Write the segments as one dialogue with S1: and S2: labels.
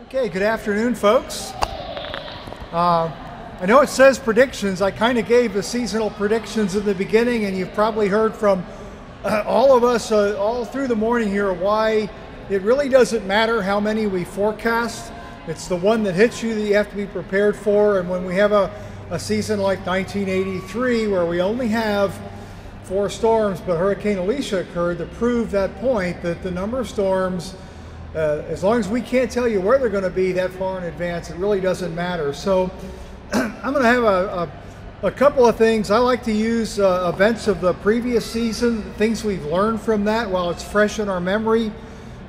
S1: Okay, good afternoon, folks. I know it says predictions. I kind of gave the seasonal predictions at the beginning, and you've probably heard from all of us all through the morning here why it really doesn't matter how many we forecast. It's the one that hits you that you have to be prepared for. And when we have a season like 1983 where we only have 4 storms, but Hurricane Alicia occurred to prove that point, that the number of storms, as long as we can't tell you where they're going to be that far in advance, it really doesn't matter. So I'm going to have a couple of things. I like to use events of the previous season, things we've learned from that while it's fresh in our memory.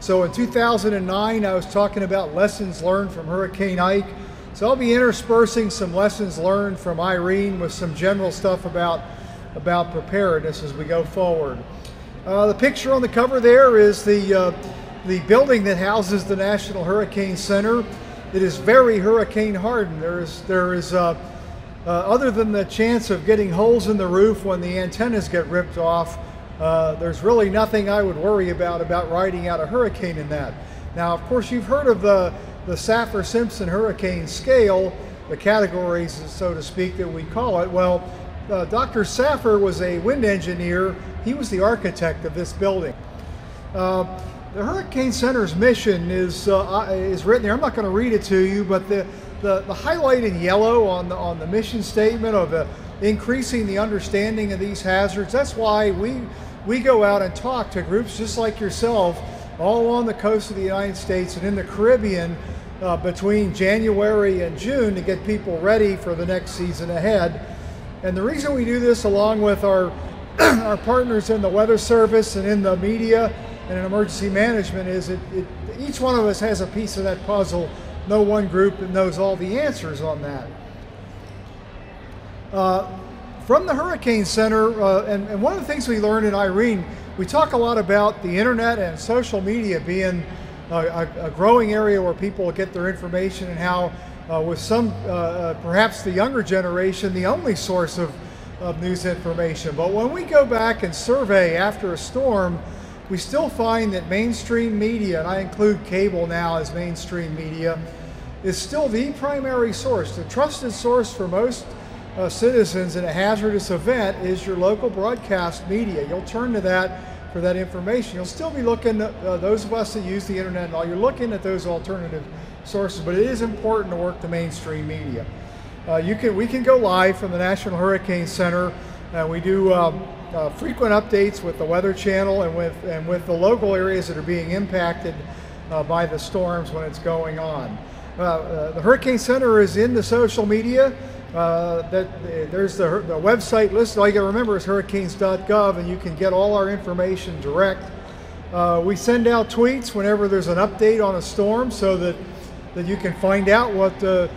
S1: So in 2009, I was talking about lessons learned from Hurricane Ike. So I'll be interspersing some lessons learned from Irene with some general stuff about preparedness as we go forward. The picture on the cover there is the building that houses the National Hurricane Center. It is very hurricane hardened. There is other than the chance of getting holes in the roof when the antennas get ripped off, there's really nothing I would worry about riding out a hurricane in that. Now, of course, you've heard of the Saffir-Simpson hurricane scale, the categories, so to speak, that we call it. Well, Dr. Saffir was a wind engineer. He was the architect of this building. The Hurricane Center's mission is written there. I'm not going to read it to you, but the highlight in yellow on the mission statement of increasing the understanding of these hazards. That's why we go out and talk to groups just like yourself all along the coast of the United States and in the Caribbean between January and June to get people ready for the next season ahead. And the reason we do this along with our partners in the Weather Service and in the media and in emergency management is each one of us has a piece of that puzzle. No one group knows all the answers on that. From the Hurricane Center, and one of the things we learned in Irene, we talk a lot about the internet and social media being a growing area where people get their information, and how with some, perhaps the younger generation, the only source of news information. But when we go back and survey after a storm, we still find that mainstream media, and I include cable now as mainstream media, is still the primary source. The trusted source for most citizens in a hazardous event is your local broadcast media. You'll turn to that for that information. You'll still be looking at those of us that use the internet and all, you're looking at those alternative sources, but it is important to work the mainstream media. We can go live from the National Hurricane Center. We do frequent updates with the Weather Channel and with the local areas that are being impacted by the storms when it's going on. The Hurricane Center is in the social media. There's the website list. All you got to remember is hurricanes.gov, and you can get all our information direct. We send out tweets whenever there's an update on a storm, so that you can find out what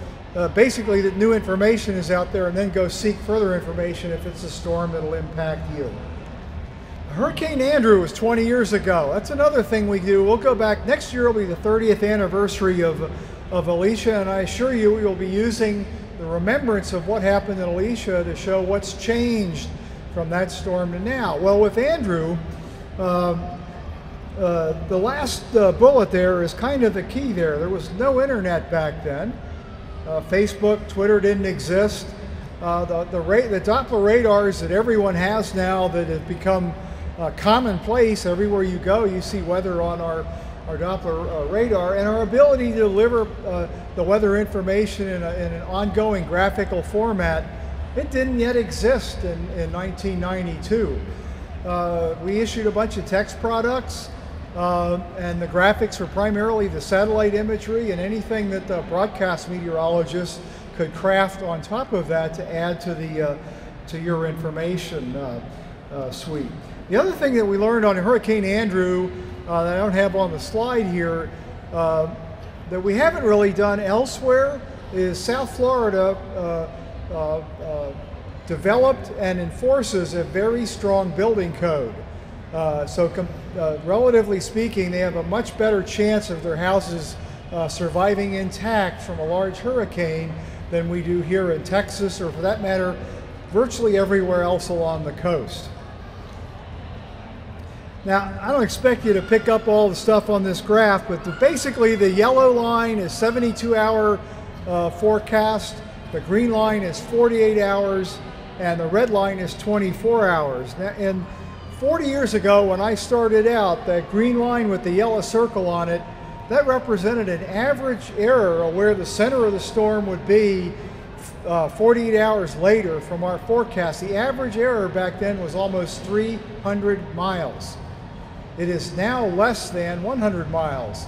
S1: basically the new information is out there, and then go seek further information if it's a storm that'll impact you. Hurricane Andrew was 20 years ago. That's another thing we do. We'll go back. Next year will be the 30th anniversary of Alicia, and I assure you we will be using the remembrance of what happened in Alicia to show what's changed from that storm to now. Well, with Andrew, the last bullet there is kind of the key there. There was no internet back then. Facebook, Twitter didn't exist. The Doppler radars that everyone has now that have become commonplace. Everywhere you go, you see weather on our Doppler radar, and our ability to deliver the weather information in an ongoing graphical format, it didn't yet exist in 1992. We issued a bunch of text products, and the graphics were primarily the satellite imagery and anything that the broadcast meteorologists could craft on top of that to add to your information suite. The other thing that we learned on Hurricane Andrew that I don't have on the slide here, that we haven't really done elsewhere, is South Florida developed and enforces a very strong building code. Relatively speaking, they have a much better chance of their houses surviving intact from a large hurricane than we do here in Texas, or for that matter, virtually everywhere else along the coast. Now, I don't expect you to pick up all the stuff on this graph, but basically the yellow line is 72-hour forecast, the green line is 48 hours, and the red line is 24 hours. Now, and 40 years ago when I started out, that green line with the yellow circle on it, that represented an average error of where the center of the storm would be 48 hours later from our forecast. The average error back then was almost 300 miles. It is now less than 100 miles.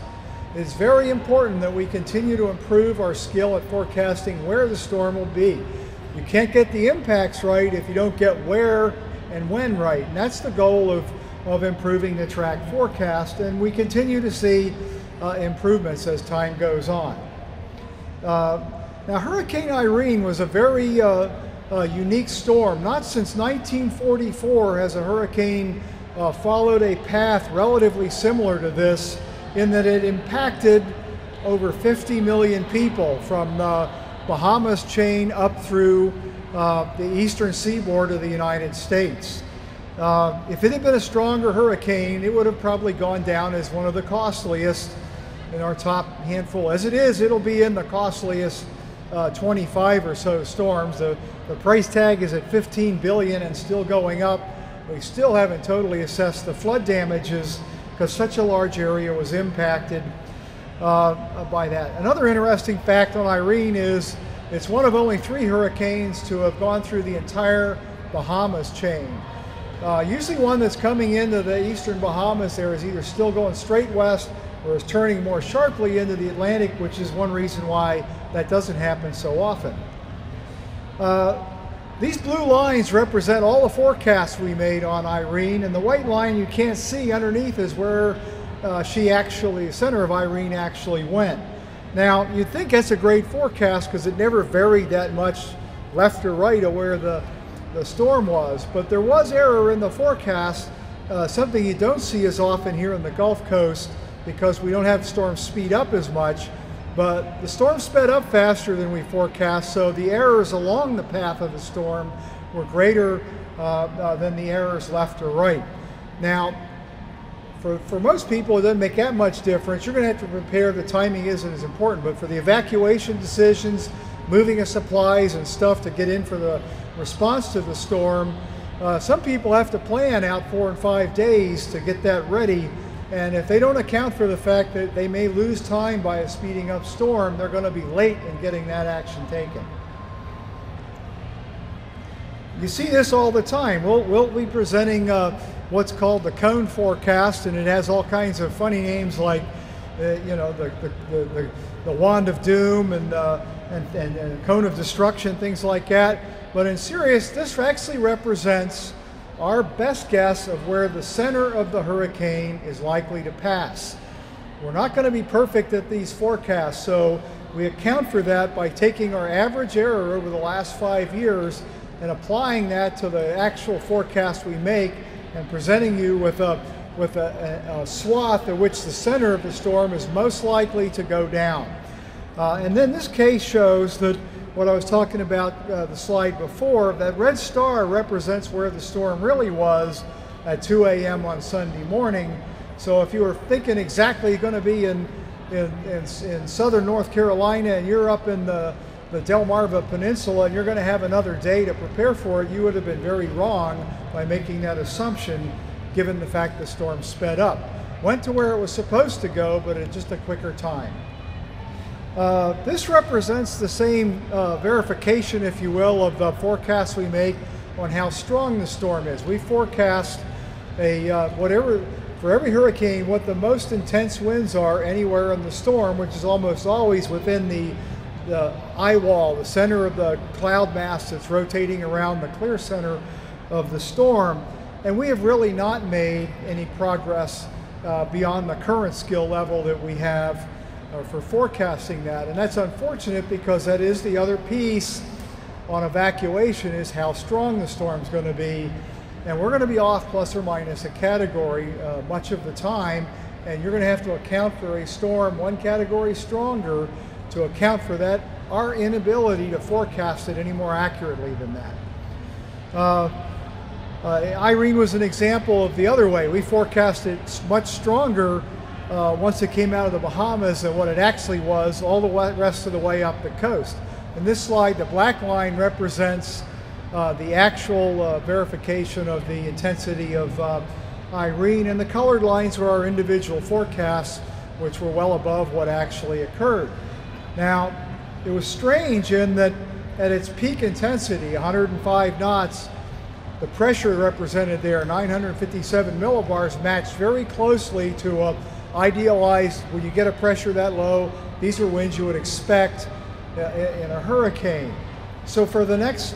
S1: It's very important that we continue to improve our skill at forecasting where the storm will be. You can't get the impacts right if you don't get where and when right. And that's the goal of improving the track forecast. And we continue to see improvements as time goes on. Now, Hurricane Irene was a very unique storm. Not since 1944 has a hurricane followed a path relatively similar to this, in that it impacted over 50 million people from the Bahamas chain up through the eastern seaboard of the United States. If it had been a stronger hurricane, it would have probably gone down as one of the costliest in our top handful. As it is, it'll be in the costliest 25 or so storms. The price tag is at 15 billion and still going up. We still haven't totally assessed the flood damages because such a large area was impacted by that. Another interesting fact on Irene is it's one of only 3 hurricanes to have gone through the entire Bahamas chain. Usually one that's coming into the eastern Bahamas there is either still going straight west or is turning more sharply into the Atlantic, which is one reason why that doesn't happen so often. These blue lines represent all the forecasts we made on Irene, and the white line you can't see underneath is where the center of Irene actually went. Now, you'd think that's a great forecast because it never varied that much left or right of where the storm was, but there was error in the forecast, something you don't see as often here in the Gulf Coast because we don't have storms speed up as much, but the storm sped up faster than we forecast, so the errors along the path of the storm were greater than the errors left or right. Now, for most people, it doesn't make that much difference. You're going to have to prepare. The timing isn't as important, but for the evacuation decisions, moving of supplies and stuff to get in for the response to the storm, some people have to plan out 4 and 5 days to get that ready. And if they don't account for the fact that they may lose time by a speeding up storm, they're going to be late in getting that action taken. You see this all the time. We'll be presenting what's called the cone forecast, and it has all kinds of funny names like, the wand of doom and cone of destruction, things like that. But in serious, this actually represents our best guess of where the center of the hurricane is likely to pass. We're not going to be perfect at these forecasts, so we account for that by taking our average error over the last 5 years and applying that to the actual forecast we make and presenting you with a swath in which the center of the storm is most likely to go down. And then this case shows that what I was talking about the slide before, that red star represents where the storm really was at 2 a.m. on Sunday morning. So if you were thinking exactly going to be in southern North Carolina and you're up in the Delmarva Peninsula and you're going to have another day to prepare for it, you would have been very wrong by making that assumption, given the fact the storm sped up. Went to where it was supposed to go, but at just a quicker time. This represents the same verification, if you will, of the forecasts we make on how strong the storm is. We forecast for every hurricane what the most intense winds are anywhere in the storm, which is almost always within the eye wall, the center of the cloud mass that's rotating around the clear center of the storm. And we have really not made any progress beyond the current skill level that we have for forecasting that. And that's unfortunate because that is the other piece on evacuation, is how strong the storm's going to be. And we're going to be off plus or minus a category much of the time, and you're going to have to account for a storm 1 category stronger to account for that, our inability to forecast it any more accurately than that. Irene was an example of the other way. We forecasted much stronger once it came out of the Bahamas than what it actually was all the rest of the way up the coast. In this slide, the black line represents the actual verification of the intensity of Irene, and the colored lines were our individual forecasts, which were well above what actually occurred. Now, it was strange in that at its peak intensity, 105 knots, the pressure represented there, 957 millibars, matched very closely to a idealized, when you get a pressure that low, these are winds you would expect in a hurricane. So for the next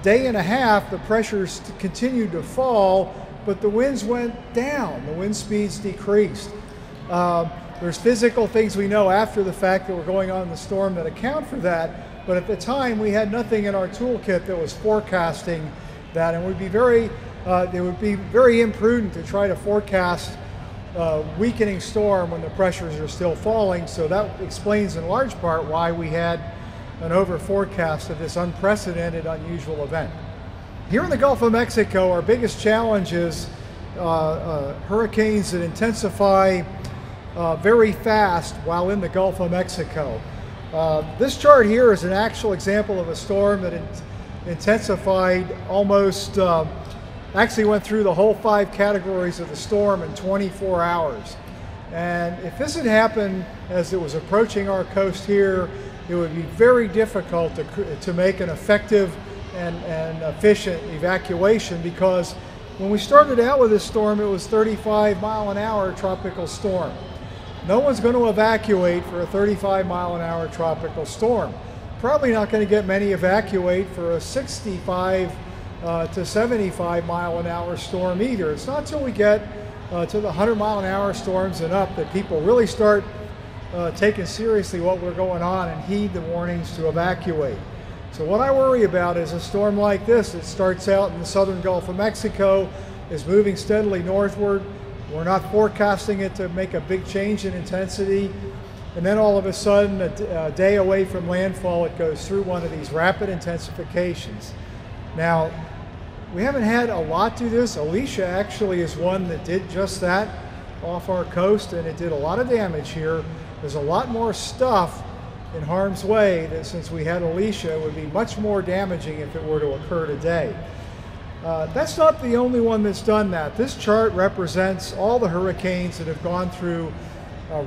S1: day and a half, the pressures continued to fall, but the winds went down, the wind speeds decreased. There's physical things we know after the fact that were going on in the storm that account for that, but at the time we had nothing in our toolkit that was forecasting that, and it would be very imprudent to try to forecast weakening storm when the pressures are still falling. So that explains in large part why we had an over forecast of this unprecedented, unusual event. Here in the Gulf of Mexico, our biggest challenge is hurricanes that intensify very fast while in the Gulf of Mexico. This chart here is an actual example of a storm that intensified almost, actually went through the whole 5 categories of the storm in 24 hours. And if this had happened as it was approaching our coast here, it would be very difficult to make an effective and efficient evacuation, because when we started out with this storm, it was 35-mile-an-hour tropical storm. No one's going to evacuate for a 35-mile-an-hour tropical storm. Probably not going to get many evacuate for a 65 to 75-mile-an-hour storm either. It's not until we get to the 100-mile-an-hour storms and up that people really start taking seriously what we're going on and heed the warnings to evacuate. So what I worry about is a storm like this. It starts out in the southern Gulf of Mexico, is moving steadily northward. We're not forecasting it to make a big change in intensity. And then all of a sudden, a day away from landfall, it goes through one of these rapid intensifications. Now, we haven't had a lot do this. Alicia actually is one that did just that off our coast, and it did a lot of damage here. There's a lot more stuff in harm's way that, since we had Alicia, would be much more damaging if it were to occur today. That's not the only one that's done that. This chart represents all the hurricanes that have gone through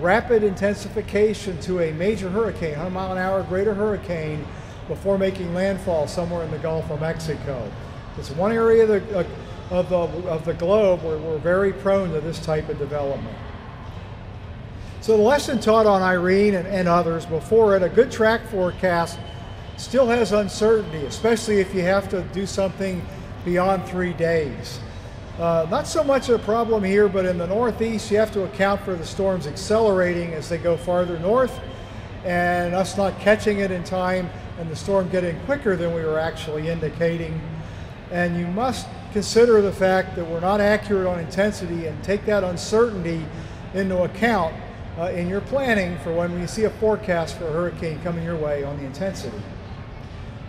S1: rapid intensification to a major hurricane, 100-mile-an-hour greater hurricane, before making landfall somewhere in the Gulf of Mexico. It's one area of the globe where we're very prone to this type of development. So the lesson taught on Irene and others before it, a good track forecast still has uncertainty, especially if you have to do something beyond 3 days. Not so much a problem here, but in the Northeast, you have to account for the storms accelerating as they go farther north, and us not catching it in time, and the storm getting quicker than we were actually indicating. And you must consider the fact that we're not accurate on intensity, and take that uncertainty into account in your planning for when you see a forecast for a hurricane coming your way on the intensity.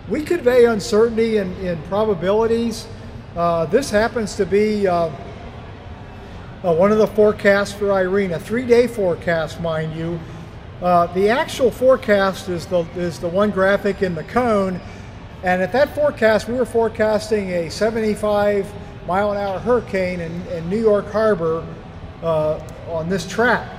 S1: We convey uncertainty in probabilities. This happens to be one of the forecasts for Irene, a 3-day forecast, mind you. The actual forecast is the one graphic in the cone, and at that forecast we were forecasting a 75-mile-an-hour hurricane in New York Harbor on this track.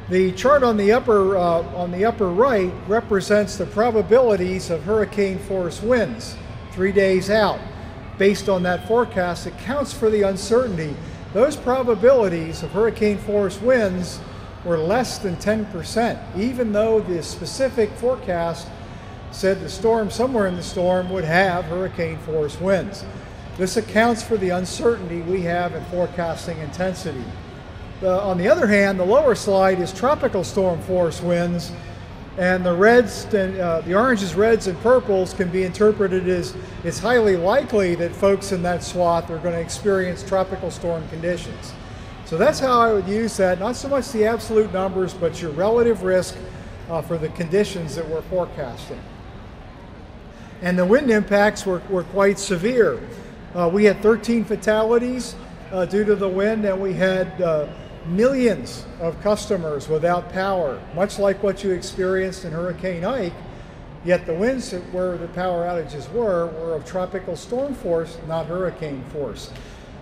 S1: The chart on the upper right represents the probabilities of hurricane force winds 3 days out. Based on that forecast, it counts for the uncertainty. Those probabilities of hurricane force winds were less than 10%, even though the specific forecast said the storm, somewhere in the storm, would have hurricane force winds. This accounts for the uncertainty we have in forecasting intensity. On the other hand, the lower slide is tropical storm force winds, and the reds, the oranges, reds, and purples can be interpreted as it's highly likely that folks in that swath are going to experience tropical storm conditions. So that's how I would use that, not so much the absolute numbers, but your relative risk for the conditions that we're forecasting. And the wind impacts were quite severe. We had 13 fatalities due to the wind, and we had millions of customers without power, much like what you experienced in Hurricane Ike, yet the winds where the power outages were of tropical storm force, not hurricane force.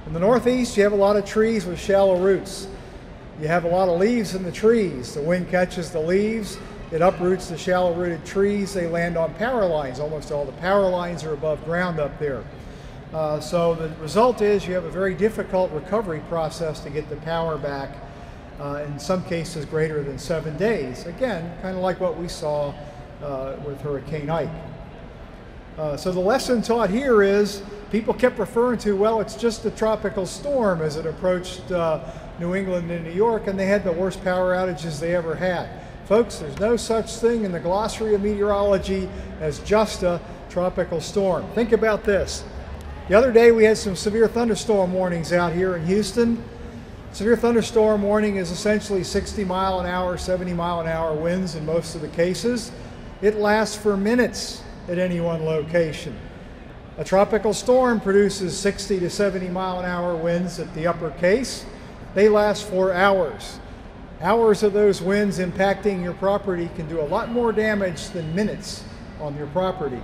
S1: In the Northeast, you have a lot of trees with shallow roots. You have a lot of leaves in the trees. The wind catches the leaves, it uproots the shallow-rooted trees, they land on power lines. Almost all the power lines are above ground up there. So the result is you have a very difficult recovery process to get the power back, in some cases greater than 7 days. Again, kind of like what we saw with Hurricane Ike. So the lesson taught here is people kept referring to, well, it's just a tropical storm as it approached New England and New York, and they had the worst power outages they ever had. Folks, there's no such thing in the glossary of meteorology as just a tropical storm. Think about this. The other day we had some severe thunderstorm warnings out here in Houston. Severe thunderstorm warning is essentially 60 mile an hour, 70 mile an hour winds in most of the cases. It lasts for minutes at any one location. A tropical storm produces 60 to 70 mile an hour winds at the upper case. They last for hours. Hours of those winds impacting your property can do a lot more damage than minutes on your property.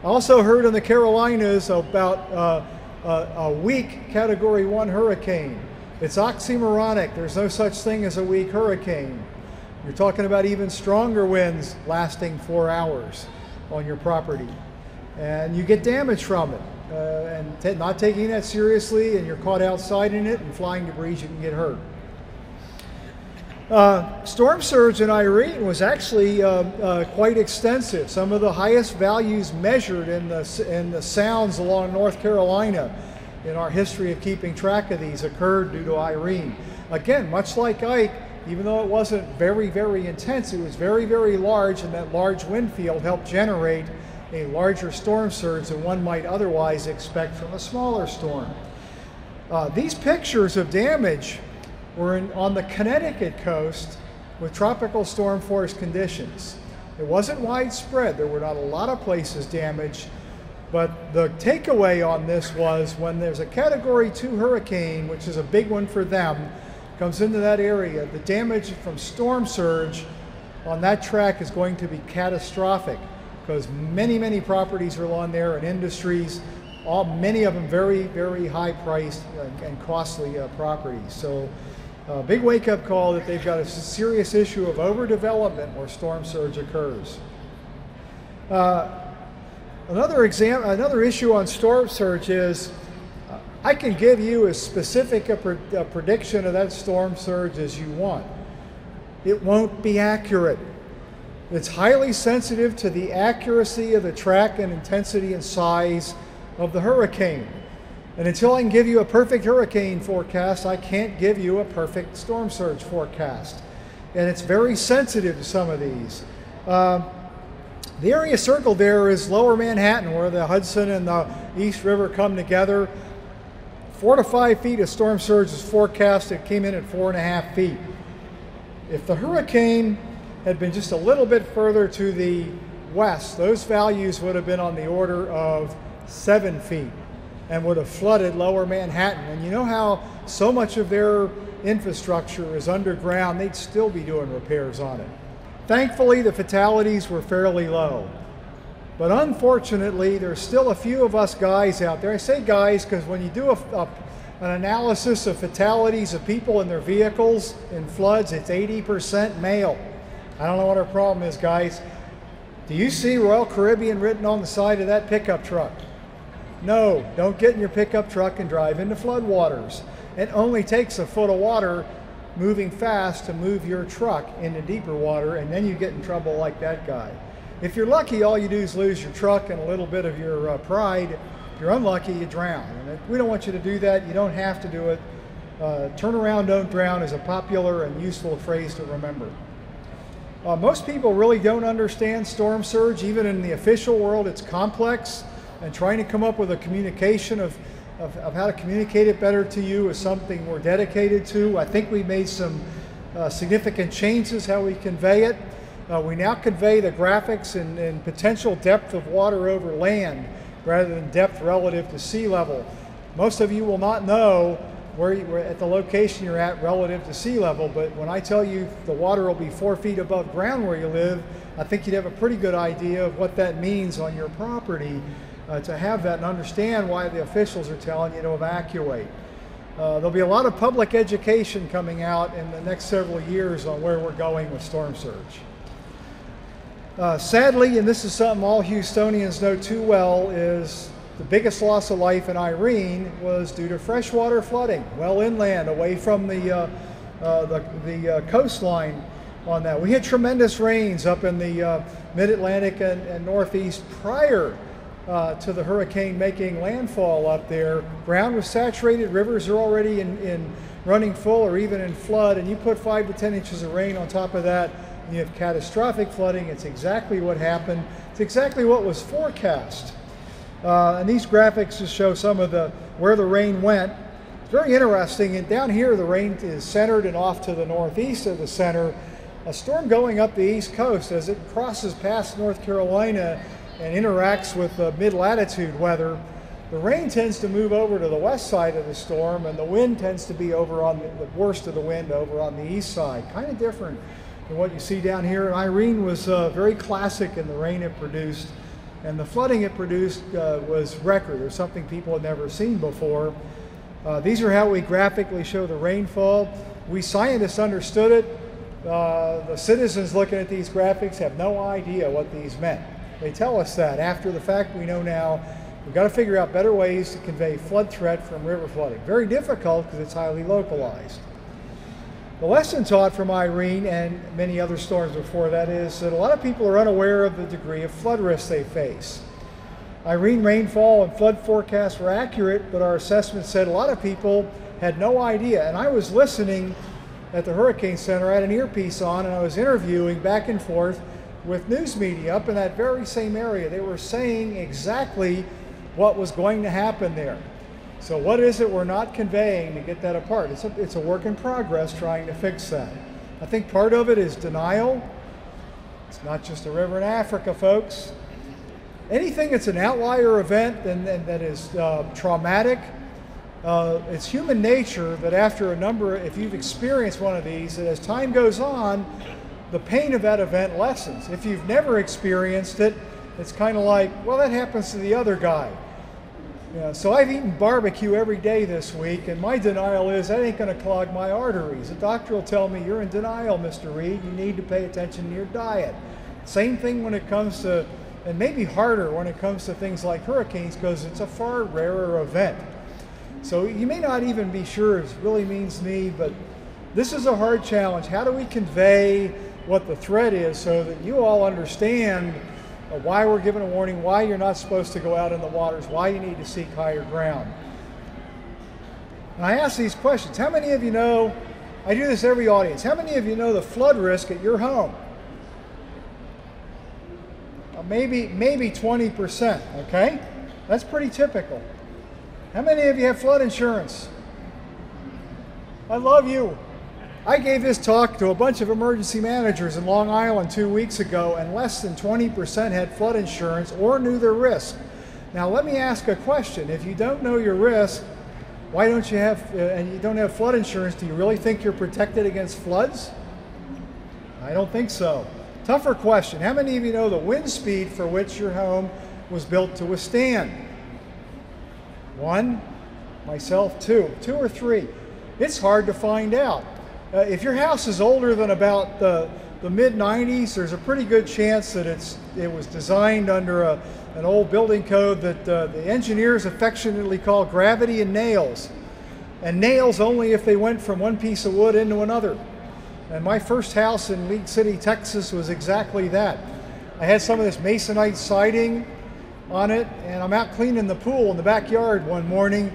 S1: I also heard in the Carolinas about a weak Category 1 hurricane. It's oxymoronic. There's no such thing as a weak hurricane. You're talking about even stronger winds lasting 4 hours on your property. And you get damage from it. And not taking that seriously, and you're caught outside in it and flying debris, you can get hurt. Storm surge in Irene was actually quite extensive. Some of the highest values measured in the sounds along North Carolina in our history of keeping track of these occurred due to Irene. Again, much like Ike, even though it wasn't very, very intense, it was very, very large, and that large wind field helped generate a larger storm surge than one might otherwise expect from a smaller storm. These pictures of damage were on the Connecticut coast with tropical storm force conditions. It wasn't widespread. There were not a lot of places damaged, but the takeaway on this was when there's a Category 2 hurricane, which is a big one for them, comes into that area, the damage from storm surge on that track is going to be catastrophic, because many, many properties are on there and industries, many of them very, very high priced and costly properties. So big wake-up call that they've got a serious issue of overdevelopment where storm surge occurs. Another issue on storm surge is I can give you as specific a prediction of that storm surge as you want. It won't be accurate. It's highly sensitive to the accuracy of the track and intensity and size of the hurricane. And until I can give you a perfect hurricane forecast, I can't give you a perfect storm surge forecast. And it's very sensitive to some of these. The area circled there is Lower Manhattan, where the Hudson and the East River come together. 4 to 5 feet of storm surge is forecast. It came in at 4.5 feet. If the hurricane had been just a little bit further to the west, those values would have been on the order of 7 feet and would have flooded Lower Manhattan. And you know how so much of their infrastructure is underground, they'd still be doing repairs on it. Thankfully, the fatalities were fairly low. But unfortunately, there's still a few of us guys out there. I say guys because when you do an analysis of fatalities of people in their vehicles in floods, it's 80% male. I don't know what our problem is, guys. Do you see Royal Caribbean written on the side of that pickup truck? No, don't get in your pickup truck and drive into floodwaters. It only takes a foot of water moving fast to move your truck into deeper water, and then you get in trouble like that guy. If you're lucky, all you do is lose your truck and a little bit of your pride. If you're unlucky, you drown. And we don't want you to do that. You don't have to do it. Turn around, don't drown is a popular and useful phrase to remember. Most people really don't understand storm surge. Even in the official world, it's complex, and trying to come up with a communication of how to communicate it better to you is something we're dedicated to. I think we made some significant changes how we convey it. We now convey the graphics and potential depth of water over land rather than depth relative to sea level. Most of you will not know where you at the location you're at relative to sea level, but when I tell you the water will be 4 feet above ground where you live, I think you'd have a pretty good idea of what that means on your property to have that and understand why the officials are telling you to evacuate. There'll be a lot of public education coming out in the next several years on where we're going with storm surge. Sadly, and this is something all Houstonians know too well, is the biggest loss of life in Irene was due to freshwater flooding, well inland, away from the coastline on that. We had tremendous rains up in the mid-Atlantic and northeast prior to the hurricane making landfall up there. Ground was saturated, rivers are already in running full or even in flood, and you put 5 to 10 inches of rain on top of that, and you have catastrophic flooding. It's exactly what happened. It's exactly what was forecast. And these graphics just show some of where the rain went. It's very interesting, and down here the rain is centered and off to the northeast of the center. A storm going up the east coast, as it crosses past North Carolina and interacts with the mid-latitude weather, the rain tends to move over to the west side of the storm, and the wind tends to be over on the worst of the wind over on the east side. Kind of different than what you see down here. And Irene was very classic in the rain it produced, and the flooding it produced was record, or something people had never seen before. These are how we graphically show the rainfall. We scientists understood it. The citizens looking at these graphics have no idea what these meant. They tell us that. After the fact, we know now we've got to figure out better ways to convey flood threat from river flooding. Very difficult because it's highly localized. The lesson taught from Irene and many other storms before that is that a lot of people are unaware of the degree of flood risk they face. Irene rainfall and flood forecasts were accurate, but our assessment said a lot of people had no idea. And I was listening at the Hurricane Center, I had an earpiece on, and I was interviewing back and forth with news media up in that very same area. They were saying exactly what was going to happen there. So what is it we're not conveying to get that apart? It's a work in progress trying to fix that. I think part of it is denial. It's not just a river in Africa, folks. Anything that's an outlier event and that is traumatic, it's human nature that after if you've experienced one of these, that as time goes on, the pain of that event lessens. If you've never experienced it, it's kind of like, well, that happens to the other guy. So I've eaten barbecue every day this week, and my denial is that ain't going to clog my arteries. The doctor will tell me, you're in denial, Mr. Reed. You need to pay attention to your diet. Same thing when it comes to, and maybe harder when it comes to things like hurricanes, because it's a far rarer event. So you may not even be sure it really means to me, but this is a hard challenge. How do we convey what the threat is so that you all understand why we're giving a warning, why you're not supposed to go out in the waters, why you need to seek higher ground? And I ask these questions. How many of you know, I do this every audience, how many of you know the flood risk at your home? Maybe 20%, okay? That's pretty typical. How many of you have flood insurance? I love you. I gave this talk to a bunch of emergency managers in Long Island 2 weeks ago, and less than 20% had flood insurance or knew their risk. Now let me ask a question. If you don't know your risk, why don't you have, and you don't have flood insurance, do you really think you're protected against floods? I don't think so. Tougher question. How many of you know the wind speed for which your home was built to withstand? One, myself, two or three. It's hard to find out. If your house is older than about the mid-90s, there's a pretty good chance that it was designed under an old building code that the engineers affectionately call gravity and nails. And nails only if they went from one piece of wood into another. And my first house in League City, Texas was exactly that. I had some of this masonite siding on it, and I'm out cleaning the pool in the backyard one morning,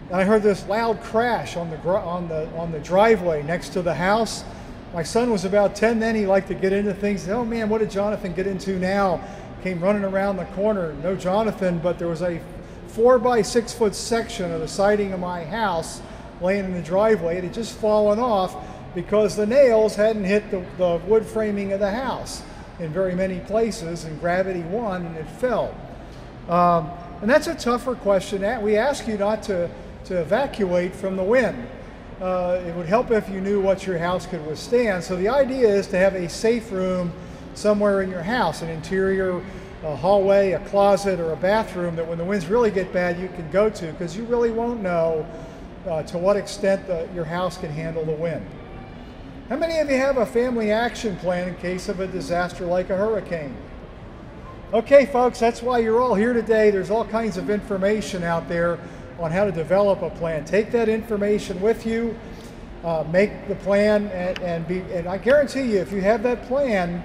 S1: and I heard this loud crash on the driveway next to the house. My son was about 10 then. He liked to get into things. Oh man, what did Jonathan get into now? Came running around the corner. No Jonathan, but there was a 4 by 6 foot section of the siding of my house laying in the driveway. It had just fallen off because the nails hadn't hit the wood framing of the house in very many places, and gravity won and it fell. And that's a tougher question. We ask you not to evacuate from the wind. It would help if you knew what your house could withstand. So the idea is to have a safe room somewhere in your house, an interior, a hallway, a closet, or a bathroom that when the winds really get bad you can go to, because you really won't know to what extent your house can handle the wind. How many of you have a family action plan in case of a disaster like a hurricane? Okay, folks, that's why you're all here today. There's all kinds of information out there on how to develop a plan. Take that information with you, make the plan, and I guarantee you, if you have that plan,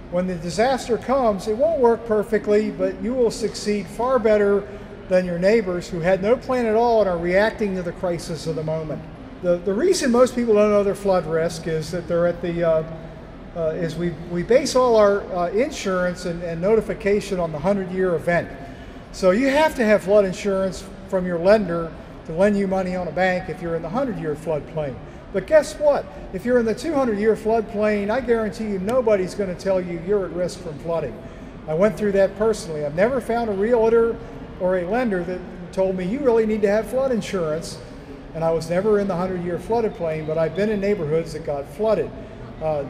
S1: when the disaster comes, it won't work perfectly, but you will succeed far better than your neighbors who had no plan at all and are reacting to the crisis of the moment. The reason most people don't know their flood risk is that they're at the we base all our insurance and notification on the 100-year event. So you have to have flood insurance from your lender to lend you money on a bank if you're in the 100-year floodplain. But guess what? If you're in the 200-year floodplain, I guarantee you nobody's going to tell you you're at risk from flooding. I went through that personally. I've never found a realtor or a lender that told me you really need to have flood insurance. And I was never in the 100-year floodplain, but I've been in neighborhoods that got flooded.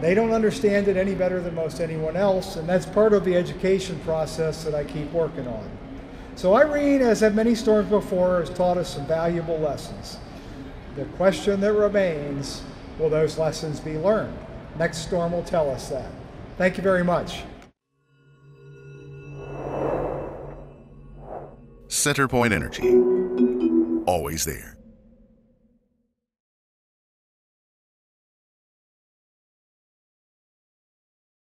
S1: They don't understand it any better than most anyone else, and that's part of the education process that I keep working on. So Irene, as have many storms before, has taught us some valuable lessons. The question that remains, will those lessons be learned? Next storm will tell us that. Thank you very much.
S2: CenterPoint Energy, always there.